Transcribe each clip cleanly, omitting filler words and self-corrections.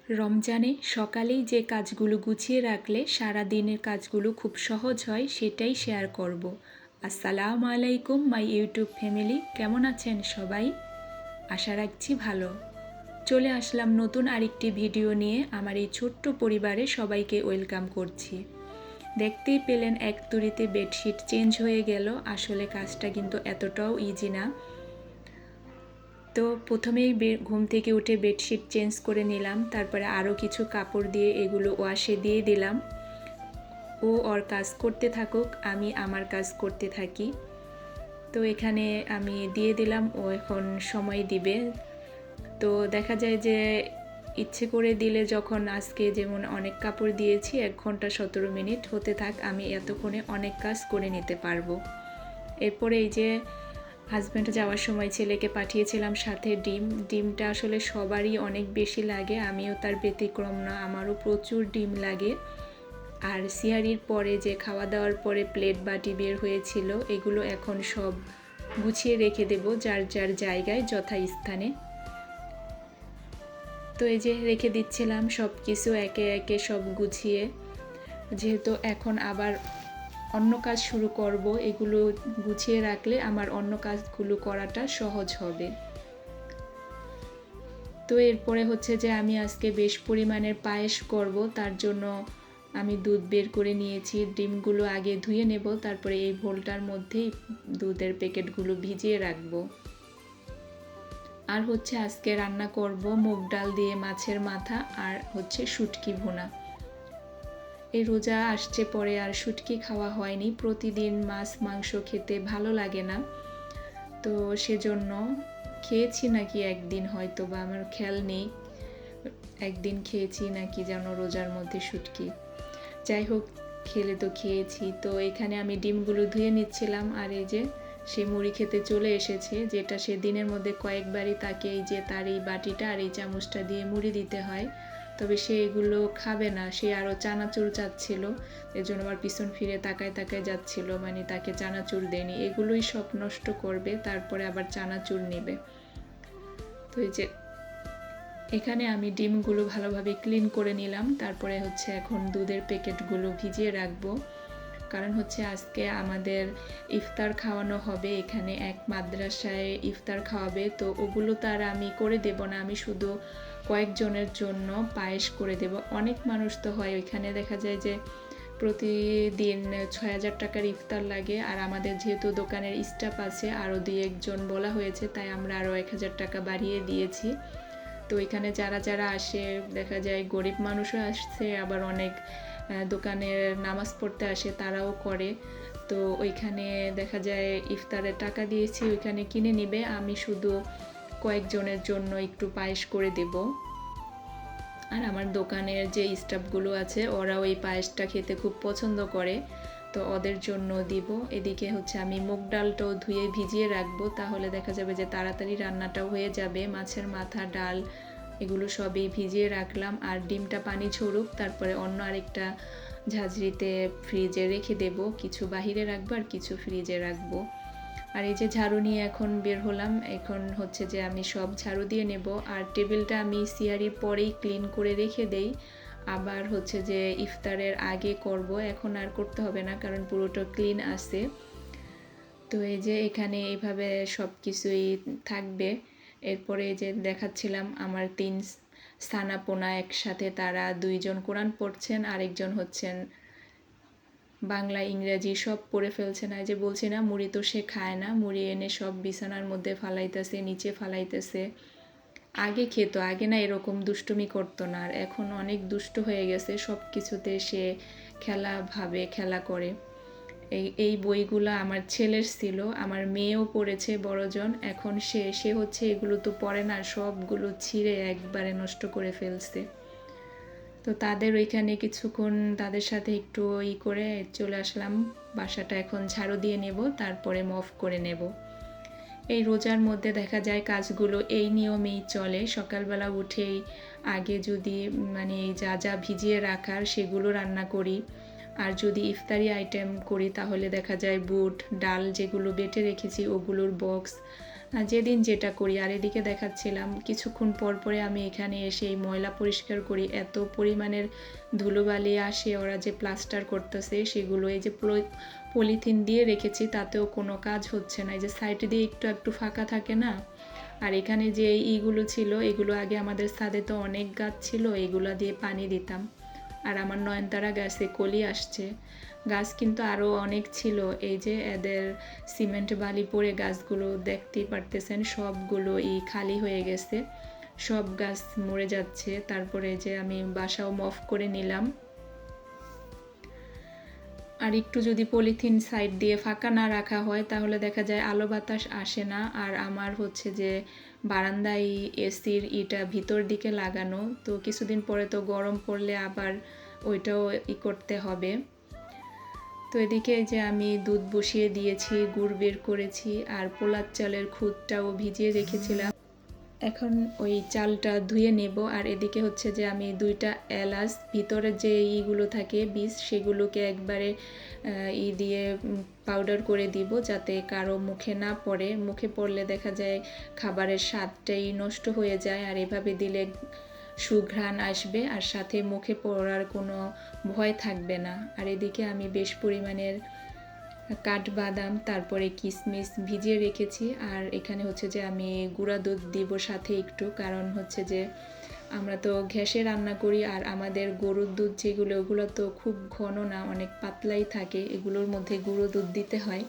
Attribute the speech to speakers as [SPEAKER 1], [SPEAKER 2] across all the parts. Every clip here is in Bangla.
[SPEAKER 1] রমজানে সকালেই যে কাজগুলো গুছিয়ে রাখলে সারা দিনের কাজগুলো খুব সহজ হয় সেটাই শেয়ার করব। আসসালামু আলাইকুম মাই ইউটিউব ফ্যামিলি, কেমন আছেন সবাই? আশা রাখছি ভালো। চলে আসলাম নতুন আরেকটি ভিডিও নিয়ে। আমার এই ছোট্ট পরিবারে সবাইকে ওয়েলকাম করছি। দেখতেই পেলেন এক তুড়িতে বেডশিট চেঞ্জ হয়ে গেল। আসলে কাজটা কিন্তু এতটাও ইজি না। তো প্রথমেই ঘুম থেকে উঠে বেডশিট চেঞ্জ করে নিলাম, তারপরে আরও কিছু কাপড় দিয়ে এগুলো ওয়াশে দিয়ে দিলাম। ও ওর কাজ করতে থাকুক, আমি আমার কাজ করতে থাকি। তো এখানে আমি দিয়ে দিলাম, ও এখন সময় দিবে। তো দেখা যায় যে ইচ্ছে করে দিলে, যখন আজকে যেমন অনেক কাপড় দিয়েছি 1 ঘন্টা 17 মিনিট হতে থাক, আমি এতক্ষণে অনেক কাজ করে নিতে পারবো। এরপরে এই যে হাজব্যান্ড যাওয়ার সময় ছেলেকে পাঠিয়েছিলাম সাথে ডিমটা আসলে সবারই অনেক বেশি লাগে, আমিও তার ব্যতিক্রম না, আমারও প্রচুর ডিম লাগে। আর সিহারির পরে যে খাওয়া দাওয়ার পরে প্লেট বাটি বের হয়েছিল, এগুলো এখন সব গুছিয়ে রেখে দেব যার যার জায়গায় যথাস্থানে। তো এই যে রেখে দিচ্ছিলাম সব কিছু একে একে সব গুছিয়ে, যেহেতু এখন আবার অন্য কাজ শুরু করব, এগুলো গুছিয়ে রাখলে আমার অন্য কাজগুলো করাটা সহজ হবে। তো এরপরে হচ্ছে যে আমি আজকে বেশ পরিমাণের পায়েস করব, তার জন্য আমি দুধ বের করে নিয়েছি। ডিমগুলো আগে ধুয়ে নেব, তারপরে এই ভোলটার মধ্যেই দুধের প্যাকেটগুলো ভিজিয়ে রাখবো। আর হচ্ছে আজকে রান্না করব মুগ ডাল দিয়ে মাছের মাথা আর হচ্ছে শুটকি ভুনা। এই রোজা আসছে পরে আর শুটকি খাওয়া হয়নি, প্রতিদিন মাছ মাংস খেতে ভালো লাগে না, তো সেজন্য খেয়েছি নাকি একদিন, হয়তো বা আমার খেয়াল নেই, একদিন খেয়েছি নাকি যেন রোজার মধ্যে শুটকি। যাই হোক, খেলে তো খেয়েছি। তো এখানে আমি ডিমগুলো ধুয়ে নিচ্ছিলাম, আর এই যে সে মুড়ি খেতে চলে এসেছে, যেটা সে দিনের মধ্যে কয়েকবারই তাকে এই যে তার এই বাটিটা আর এই চামচটা দিয়ে মুড়ি দিতে হয়, তবে সে এগুলো খাবে না, সে আরও চানাচুর চাচ্ছিল, এর জন্য আবার পিছন ফিরে তাকায় তাকায় যাচ্ছিল, মানে তাকে চানাচুর দেয়নি, এগুলোই সব নষ্ট করবে, তারপরে আবার চানাচুর নেবে। তো এই যে এখানে আমি ডিমগুলো ভালোভাবে ক্লিন করে নিলাম, তারপরে হচ্ছে এখন দুধের প্যাকেটগুলো ভিজিয়ে রাখবো, কারণ হচ্ছে আজকে আমাদের ইফতার খাওয়ানো হবে, এখানে এক মাদ্রাসায় ইফতার খাওয়াবে, তো ওগুলো তো আর আমি করে দেব না, আমি শুধু কয়েকজনের জন্য পায়েস করে দেব। অনেক মানুষ তো হয় ওইখানে, দেখা যায় যে প্রতিদিন 6,000 টাকার ইফতার লাগে, আর আমাদের যেহেতু দোকানের স্টাফ আছে আরও 2-1 জন বলা হয়েছে, তাই আমরা আরও 1,000 টাকা বাড়িয়ে দিয়েছি। তো এখানে যারা যারা আসে, দেখা যায় গরিব মানুষও আসছে, আবার অনেক দোকানের নামাজ পড়তে আসে, তারাও করে। তো ওইখানে দেখা যায় ইফতারের টাকা দিয়েছি, ওইখানে কিনে নিবে, আমি শুধু কয়েকজনের জন্য একটু পায়েস করে দেব। আর আমার দোকানের যে স্টাফগুলো আছে ওরাও এই পায়েসটা খেতে খুব পছন্দ করে, তো ওদের জন্য দিব। এদিকে হচ্ছে আমি মুগ ডালটাও ধুয়ে ভিজিয়ে রাখবো, তাহলে দেখা যাবে যে তাড়াতাড়ি রান্নাটাও হয়ে যাবে। মাছের মাথা, ডাল এগুলো সবই ভিজিয়ে রাখলাম, আর ডিমটা পানি ঝরুক, তারপরে অন্য আরেকটা ঝাঁঝরিতে ফ্রিজে রেখে দেব, কিছু বাহিরে রাখবো আর কিছু ফ্রিজে রাখবো। আর এই যে ঝাড়ু নিয়ে এখন বের হলাম, এখন হচ্ছে যে আমি সব ঝাড়ু দিয়ে নেব, আর টেবিলটা আমি সিয়ারির পরেই ক্লিন করে রেখে দেই, আবার হচ্ছে যে ইফতারের আগে করব, এখন আর করতে হবে না কারণ পুরোটা ক্লিন আছে। তো এই যে এখানে এইভাবে সব কিছুই থাকবে। এরপরে এই যে দেখাচ্ছিলাম আমার 3 স্থানাপনা একসাথে, তারা 2 জন কোরআন পড়ছেন, আরেকজন হচ্ছেন বাংলা ইংরেজি সব পড়ে ফেলছে না। যে বলছি না, মুড়ি তো সে খায় না, মুড়ি এনে সব বিছানার মধ্যে ফালাইতেছে, নিচে ফালাইতেছে। আগে খেতো, আগে না এরকম দুষ্টুমি করতো না, আর এখন অনেক দুষ্ট হয়ে গেছে, সব কিছুতে সে খেলা করে। এই বইগুলো আমার ছেলের ছিল, আমার মেয়েও পড়েছে বড়জন, এখন সে হচ্ছে এগুলো তো পড়ে না, সবগুলো ছিঁড়ে একবারে নষ্ট করে ফেলছে। তো তাদের ওইখানে কিছুক্ষণ তাদের সাথে একটু করে চলে আসলাম, বাসাটা এখন ঝাড়ু দিয়ে নেব, তারপরে মফ করে নেব। এই রোজার মধ্যে দেখা যায় কাজগুলো এই নিয়মেই চলে, সকালবেলা উঠেই আগে যদি মানে যা যা ভিজিয়ে রাখার সেগুলো রান্না করি, আর যদি ইফতারি আইটেম করি তাহলে দেখা যায় বুট ডাল যেগুলো বেটে রেখেছি ওগুলোর বক্স যেদিন যেটা করি। আর এদিকে দেখাচ্ছিলাম কিছুক্ষণ পর পরে আমি এখানে এসে এই ময়লা পরিষ্কার করি। এত পরিমাণের ধুলোবালি আসে, ওরা যে প্লাস্টার করতেছে সেগুলো এই যে পলিথিন দিয়ে রেখেছি তাতেও কোনো কাজ হচ্ছে না। এই যে সাইডে দিয়ে একটু একটু ফাঁকা থাকে না, আর এখানে যে ইগুলো ছিল এগুলো আগে আমাদের ছাদে তো অনেক গাছ ছিল, এগুলো দিয়ে পানি দিতাম। আর আমার নয়নতারা গাছে কলি আসছে, গাছ কিন্তু আরও অনেক ছিল। এই যে এদের সিমেন্ট বালি পড়ে গাছগুলো দেখতেই পারতেছেন সবগুলো খালি হয়ে গেছে, সব গাছ মরে যাচ্ছে। তারপরে যে আমি বাসাও মফ করে নিলাম। আর একটু যদি পলিথিন সাইড দিয়ে ফাঁকা না রাখা হয় তাহলে দেখা যায় আলো বাতাস আসে না। আর আমার হচ্ছে যে বারান্দায় এসির ইটা ভিতর দিকে লাগানো, তো কিছুদিন পরে তো গরম পড়লে আবার ওইটাও করতে হবে। তো এদিকে যে আমি দুধ বসিয়ে দিয়েছি, গুড় বের করেছি, আর পোলার চালের খুদটাও ভিজিয়ে রেখেছিলাম। এখন ওই চালটা ধুয়ে নেব। আর এদিকে হচ্ছে যে আমি 2টা এলাচ, ভিতরে যে ইগুলো থাকে বীজ, সেগুলোকে একবারে দিয়ে পাউডার করে দিব যাতে কারো মুখে না পড়ে। মুখে পড়লে দেখা যায় খাবারের স্বাদটাই নষ্ট হয়ে যায়, আর এভাবে দিলে সুঘ্রাণ আসবে আর সাথে মুখে পড়ার কোনো ভয় থাকবে না। আর এদিকে আমি বেশ পরিমাণের কাঠবাদাম তারপরে কিশমিশ ভিজিয়ে রেখেছি। আর এখানে হচ্ছে যে আমি গুঁড়া দুধ দিব সাথে একটু, কারণ হচ্ছে যে আমরা তো গ্যাসে রান্না করি আর আমাদের গরুর দুধ যেগুলো ওগুলো তো খুব ঘন না, অনেক পাতলাই থাকে, এগুলোর মধ্যে গুঁড়ো দুধ দিতে হয়।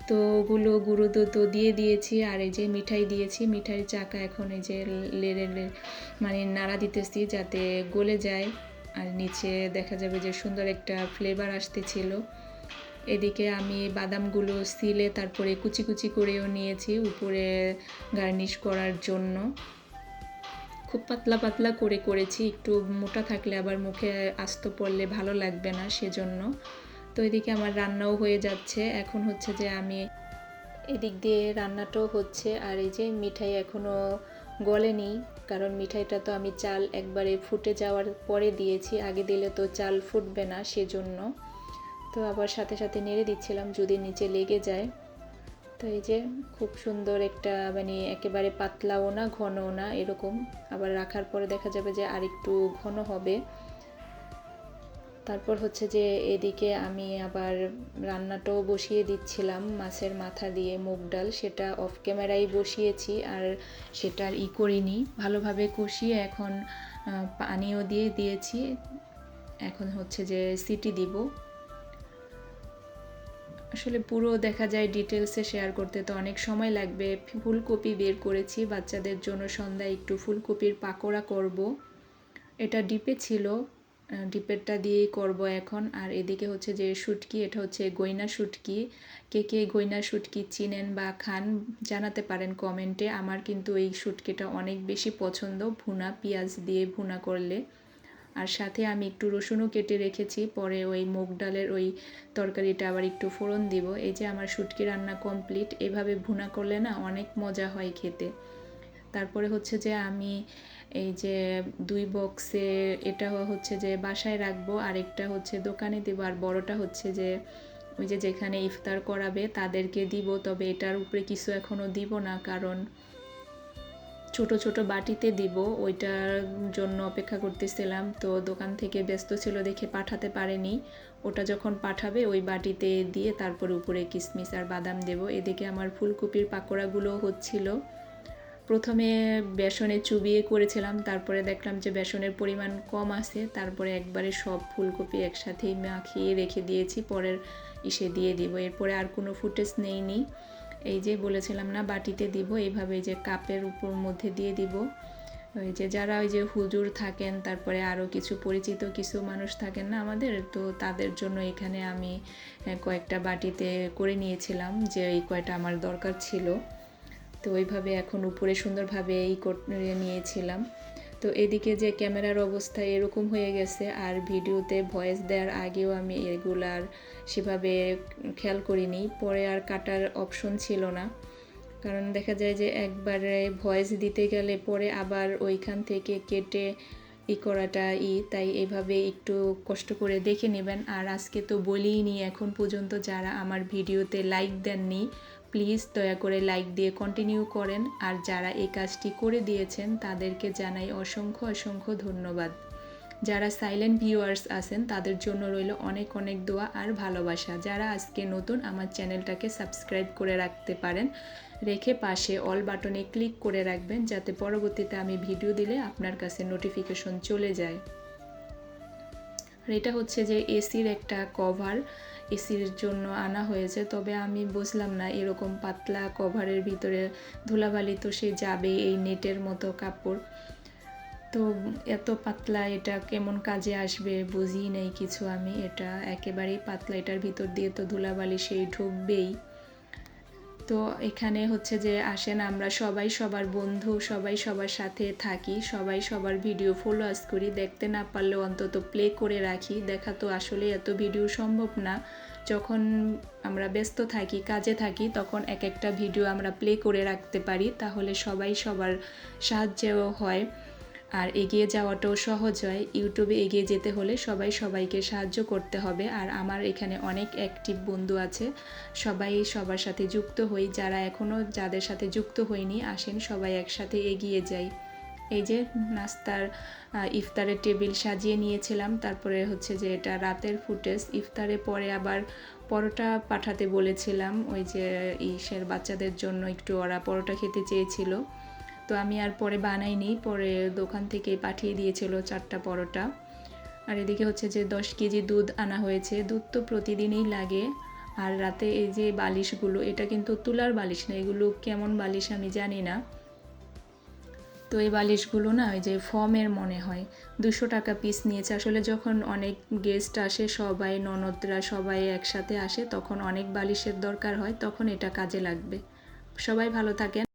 [SPEAKER 1] তো ওগুলো গুঁড়ো দুধও দিয়ে দিয়েছি। আর এই যে মিঠাই দিয়েছি, মিঠাইয়ের চাকা এখন এই যে লেড়ে মানে নাড়া দিতেছি যাতে গলে যায়, আর নিচে দেখা যাবে যে সুন্দর একটা ফ্লেভার আসতেছিল। এদিকে আমি বাদামগুলো সিলে তারপরে কুচি কুচি করেও নিয়েছি উপরে গার্নিশ করার জন্য। খুব পাতলা পাতলা করে করেছি, একটু মোটা থাকলে আবার মুখে আস্ত পড়লে ভালো লাগবে না, সেজন্য। তো এদিকে আমার রান্নাও হয়ে যাচ্ছে। এখন হচ্ছে যে আমি এদিক দিয়ে রান্নাটাও হচ্ছে, আর এই যে মিঠাই এখনও গলেনি, কারণ মিঠাইটা তো আমি চাল একবারে ফুটে যাওয়ার পরে দিয়েছি, আগে দিলে তো চাল ফুটবে না, সেজন্য। তো আবার সাথে সাথে নেড়ে দিচ্ছিলাম যদি নিচে লেগে যায়। তো এই যে খুব সুন্দর একটা মানে একেবারে পাতলাও না ঘনও না এরকম, আবার রাখার পরে দেখা যাবে যে আরেকটু ঘন হবে। তারপর হচ্ছে যে এদিকে আমি আবার রান্নাটাও বসিয়ে দিচ্ছিলাম, মাছের মাথা দিয়ে মুগ ডাল, সেটা অফ ক্যামেরায় বসিয়েছি আর সেটার করিনি, ভালোভাবে কষিয়ে এখন পানিও দিয়ে দিয়েছি। এখন হচ্ছে যে সিটি দিব। আসলে পুরো দেখা যায় ডিটেলসে শেয়ার করতে তো অনেক সময় লাগবে। ফুলকপি বের করেছি বাচ্চাদের জন্য, সন্ধ্যায় একটু ফুলকপির পাকোড়া করব, এটা ডিপে ছিল, ডিপেরটা দিয়েই করব এখন। আর এদিকে হচ্ছে যে শুটকি, এটা হচ্ছে গইনা শুটকি। কে কে গইনা শুটকি চিনেন বা খান জানাতে পারেন কমেন্টে। আমার কিন্তু এই শুটকিটা অনেক বেশি পছন্দ, ভুনা পেঁয়াজ দিয়ে ভুনা করলে। আর সাথে আমি একটু রসুনও কেটে রেখেছি, পরে ওই মুগ ডালের ওই তরকারিটা আবার একটু ফোড়ন দিব। এই যে আমার শুটকি রান্না কমপ্লিট। এভাবে ভুনা করলে না অনেক মজা হয় খেতে। তারপরে হচ্ছে যে আমি এই যে 2 বক্সে, এটা হচ্ছে যে বাসায় রাখবো, আরেকটা হচ্ছে দোকানে দেবো, আর বড়টা হচ্ছে যে ওই যে যেখানে ইফতার করাবে তাদেরকে দিব। তবে এটার উপরে কিছু এখনও দিব না, কারণ ছোট ছোট বাটিতে দিব, ওইটার জন্য অপেক্ষা করতেছিলাম। তো দোকান থেকে ব্যস্ত ছিল দেখে পাঠাতে পারেনি, ওটা যখন পাঠাবে ওই বাটিতে দিয়ে তারপর উপরে কিশমিশ আর বাদাম দেব। এদিকে আমার ফুলকপির পাকোড়াগুলো হচ্ছিল। প্রথমে বেসনে চুবিয়ে করেছিলাম, তারপরে দেখলাম যে বেসনের পরিমাণ কম আছে, তারপরে একবারে সব ফুলকপি একসাথেই মাখিয়ে রেখে দিয়েছি, পরের দিয়ে দিব। এরপরে আর কোনো ফুটেজ নেইনি। এই যে বলেছিলাম না বাটিতে দিব, এইভাবে যে কাপের উপর মধ্যে দিয়ে দিব। ওই যে যারা ওই যে হুজুর থাকেন, তারপরে আরও কিছু পরিচিত কিছু মানুষ থাকেন না আমাদের, তো তাদের জন্য এখানে আমি কয়েকটা বাটিতে করে নিয়েছিলাম, যে এই কয়টা আমার দরকার ছিল। তো ওইভাবে এখন উপরে সুন্দরভাবে করে নিয়েছিলাম। তো এদিকে যে ক্যামেরার অবস্থা এরকম হয়ে গেছে, আর ভিডিওতে ভয়েস দেওয়ার আগেও আমি এগুলার সেভাবে খেয়াল করিনি, পরে আর কাটার অপশন ছিল না, কারণ দেখা যায় যে একবারে ভয়েস দিতে গেলে পরে আবার ওইখান থেকে কেটে করাটা তাই এভাবে একটু কষ্ট করে দেখে নেবেন। আর আজকে তো বলিনি এখন পর্যন্ত যারা আমার ভিডিওতে লাইক দেননি প্লিজ দয়া করে লাইক দিয়ে কন্টিনিউ করেন। আর যারা এই কাজটি করে দিয়েছেন তাদেরকে জানাই অসংখ্য অসংখ্য ধন্যবাদ। যারা সাইলেন্ট ভিউয়ার্স আছেন তাদের জন্য রইল অনেক অনেক দোয়া আর ভালোবাসা। যারা আজকে নতুন আমার চ্যানেলটাকে সাবস্ক্রাইব করে রাখতে পারেন, রেখে পাশে অল বাটনে ক্লিক করে রাখবেন, যাতে পরবর্তীতে আমি ভিডিও দিলে আপনার কাছে নোটিফিকেশন চলে যায়। আর এটা হচ্ছে যে এসির একটা কভার, এসির জন্য আনা হয়েছে। তবে আমি বুঝলাম না, এরকম পাতলা কভারের ভিতরে ধুলাবালি তো সে যাবে, এই নেটের মতো কাপড়, তো এত পাতলা এটা কেমন কাজে আসবে বুঝি নেই কিছু আমি। এটা একেবারেই পাতলা, এটার ভিতর দিয়ে তো ধুলাবালি সেই ঢুকবেই। তো এখানে হচ্ছে যে আসেন আমরা সবাই সবার বন্ধু, সবাই সবার সাথে থাকি, সবাই সবার ভিডিও ফলোয়ার্স করি, দেখতে না পারলেও অন্তত প্লে করে রাখি। দেখা তো আসলে এত ভিডিও সম্ভব না, যখন আমরা ব্যস্ত থাকি, কাজে থাকি, তখন এক একটা ভিডিও আমরা প্লে করে রাখতে পারি, তাহলে সবাই সবার সাহায্যও হয় আর এগিয়ে যাওয়াটাও সহজ হয়। ইউটিউবে এগিয়ে যেতে হলে সবাই সবাইকে সাহায্য করতে হবে। আর আমার এখানে অনেক অ্যাক্টিভ বন্ধু আছে, সবাই সবার সাথে যুক্ত হই। যারা এখনও যাদের সাথে যুক্ত হয়নি, আসেন সবাই একসাথে এগিয়ে যাই। এই যে নাস্তার ইফতারের টেবিল সাজিয়ে নিয়েছিলাম, তারপরে হচ্ছে যে এটা রাতের ফুটেজ। ইফতারে পরে আবার পরোটা পাঠাতে বলেছিলাম, ওই যে ইসের বাচ্চাদের জন্য একটু ওরা পরোটা খেতে চেয়েছিল, তো আমি আর পরে বানাইনি, পরে দোকান থেকে পাঠিয়ে দিয়েছিল 4টা পরোটা। আর এদিকে হচ্ছে যে 10 কেজি দুধ আনা হয়েছে, দুধ তো প্রতিদিনই লাগে। আর রাতে এই যে বালিশগুলো, এটা কিন্তু তুলার বালিশ না, এগুলো কেমন বালিশ আমি জানি না। তো এই বালিশগুলো না ওই যে ফর্মের মনে হয়, 200 টাকা পিস নিয়েছে। আসলে যখন অনেক গেস্ট আসে, সবাই ননদরা সবাই একসাথে আসে, তখন অনেক বালিশের দরকার হয়, তখন এটা কাজে লাগবে। সবাই ভালো থাকেন।